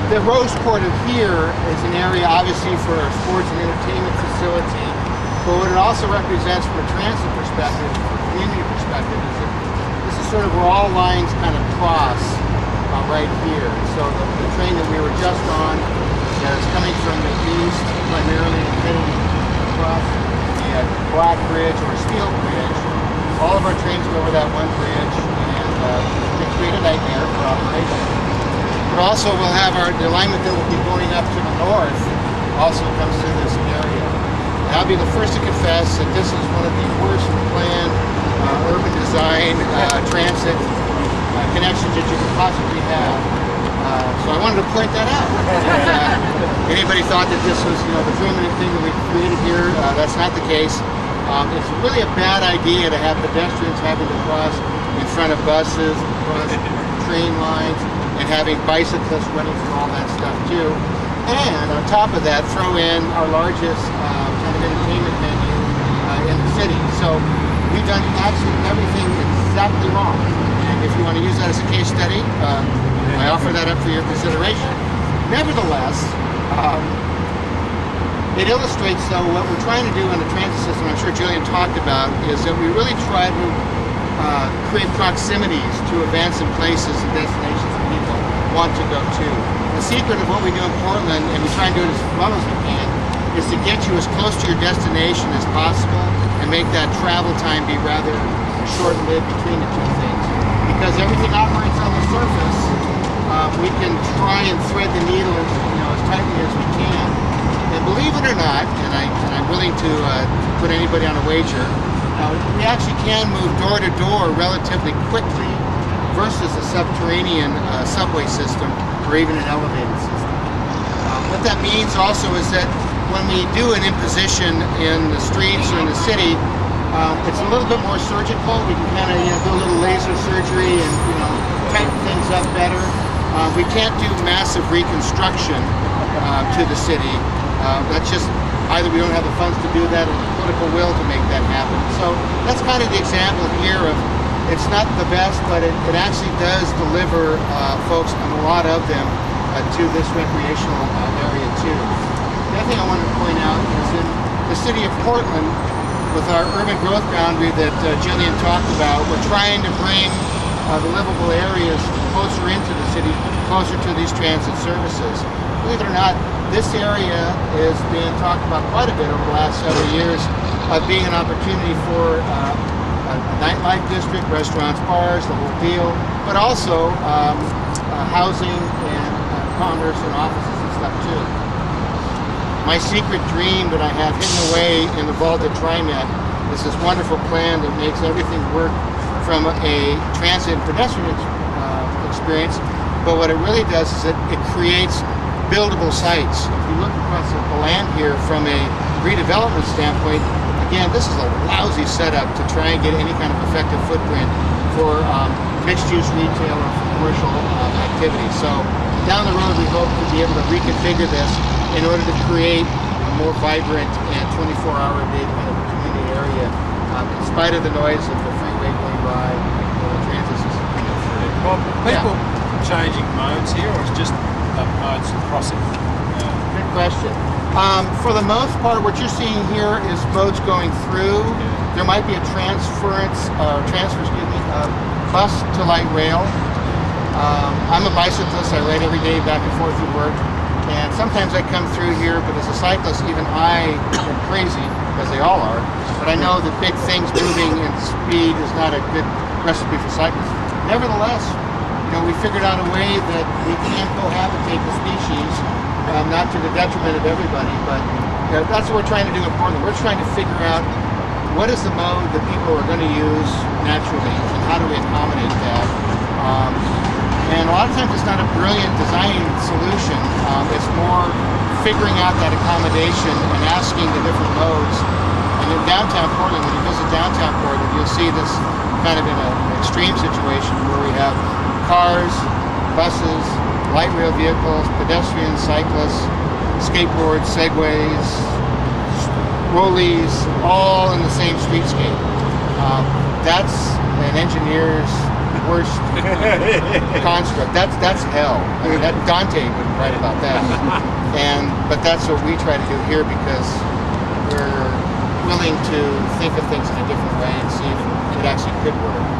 The rose quarter here is an area obviously for a sports and entertainment facility, but what it also represents from a transit perspective, from a community perspective, is that this is sort of where all lines kind of cross right here. So the train that we were just on is coming from the east primarily and heading across the Black Bridge or Steel Bridge. All of our trains go over that one bridge, and it created a nightmare for operation. But also we'll have the alignment that will be going up to the north also comes through this area. And I'll be the first to confess that this is one of the worst planned urban design transit connections that you could possibly have. So I wanted to point that out. Anybody thought that this was, the permanent thing that we created here? That's not the case. It's really a bad idea to have pedestrians having to cross in front of buses, across train lines, and having bicyclists running through all that stuff too. And on top of that, throw in our largest kind of entertainment venue in the city. So we've done absolutely everything exactly wrong. And if you want to use that as a case study, I offer that up for your consideration. Nevertheless, it illustrates, though, what we're trying to do in the transit system, I'm sure Julian talked about, is that we really try to create proximities to events and places and destinations that people want to go to. The secret of what we do in Portland, and we try and do it as well as we can, is to get you as close to your destination as possible and make that travel time be rather short-lived between the two things. Because everything operates on the surface, we can try and thread the needle as tightly as we can. And believe it or not, and I'm willing to put anybody on a wager, we actually can move door to door relatively quickly versus a subterranean subway system or even an elevated system. What that means also is that when we do an imposition in the streets or in the city, it's a little bit more surgical. We can kind of do a little laser surgery and tighten things up better. We can't do massive reconstruction to the city. That's just either we don't have the funds to do that or the political will to make that happen. So that's kind of the example here of it's not the best, but it actually does deliver folks, and a lot of them, to this recreational area too. The other thing I wanted to point out is in the city of Portland, with our urban growth boundary that Jillian talked about, we're trying to bring the livable areas closer into the city, closer to these transit services. Believe it or not, this area is being talked about quite a bit over the last several years of being an opportunity for a nightlife district, restaurants, bars, the whole deal, but also housing and commerce and offices and stuff too. My secret dream that I have hidden away in the vault at TriMet is this wonderful plan that makes everything work from a transit and pedestrian experience, but what it really does is it creates buildable sites. If you look across the land here from a redevelopment standpoint, again, this is a lousy setup to try and get any kind of effective footprint for mixed-use retail or for commercial activity. So down the road, we hope to be able to reconfigure this in order to create a more vibrant and 24-hour-a-day kind of a community area, in spite of the noise of the freeway going by, the transit system. Well, people changing modes here, or it's just modes crossing? Good question. For the most part, what you're seeing here is modes going through. There might be a transfer, bus to light rail. I'm a bicyclist. I ride every day back and forth to work, and sometimes I come through here, but as a cyclist, even I am crazy, because they all are, but I know that big things moving in speed is not a good recipe for cyclists. Nevertheless, we figured out a way that we can cohabitate the species, not to the detriment of everybody, but that's what we're trying to do in Portland. We're trying to figure out what is the mode that people are going to use naturally, and how do we accommodate that. And a lot of times it's not a brilliant design solution. It's more figuring out that accommodation and asking the different modes. And in downtown Portland, when you visit downtown Portland, you'll see this kind of in an extreme situation where we have cars, buses, light rail vehicles, pedestrians, cyclists, skateboards, segways, rollies, all in the same streetscape. That's an engineer's worst construct. That's hell. I mean, Dante would write about that. But that's what we try to do here because we're willing to think of things in a different way and see if it actually could work.